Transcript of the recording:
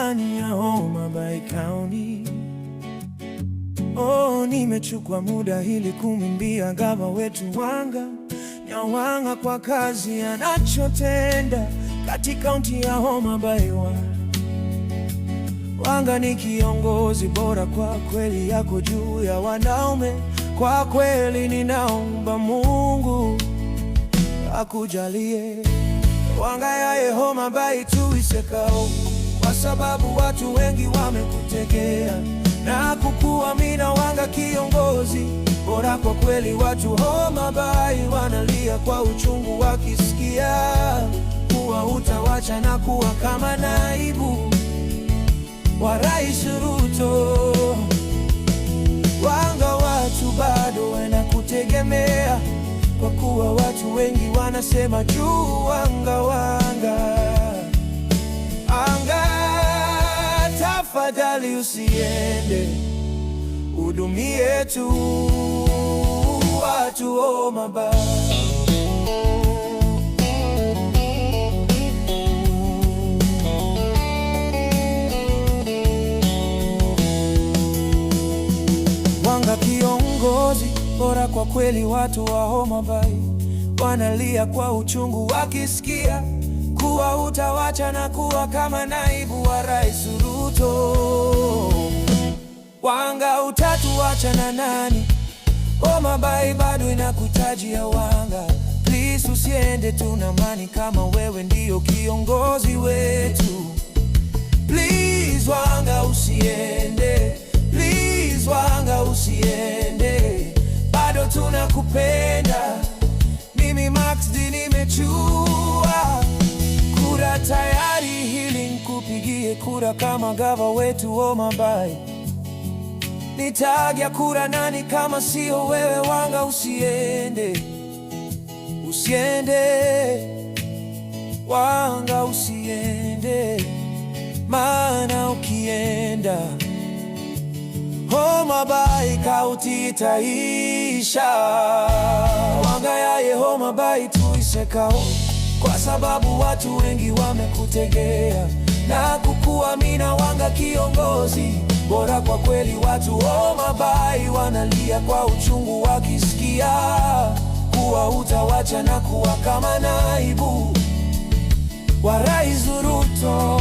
ndani ya Homa Bay County. Oh, nimechukua muda ili kumwimbia gava wetu Wanga Nyawanga kwa kazi anachotenda katika kaunti ya Homa Bay. Wanga ni kiongozi bora kwa kweli, yako juu ya wanaume. Kwa kweli ninaomba Mungu akujalie Wanga yaye Homa Bay tuisekao, kwa sababu watu wengi wamekutegea na kukuamini Wanga kiongozi bora kwa kweli. Watu Homa Bay wanalia kwa uchungu wakisikia kuwa utawacha na kuwa kama naibu wa Rais Ruto. Wanga watu bado wanakutegemea, kwa kuwa watu wengi wanasema juu Wanga. Anga, tafadhali usiende, hudumie tu watu Homa Bay. Wanga kiongozi bora kwa kweli, watu wa Homa Bay wanalia kwa uchungu wakisikia kuwa utawacha na kuwa kama naibu wa Rais Ruto. Wanga, utatuacha na nani? Homa Bay bado inakuhitajia Wanga. Please usiende, tunamani kama wewe ndio kiongozi wetu. Please Wanga usiende, please Wanga usiende, bado tunakupenda. Mimi Max D nimechua kura tayari hili nikupigie kura kama gava wetu Homa Bay. Nitagia kura nani kama sio wewe Wanga usiende, usiende Wanga usiende, maana ukienda Homa Bay County itaisha. Wanga yaye Homa Bay tuisekao, kwa sababu watu wengi wamekutegea na kukuamini Wanga kiongozi bora kwa kweli. Watu Homa Bay wanalia kwa uchungu wakisikia kuwa utawacha na kuwa kama naibu wa Rais Ruto.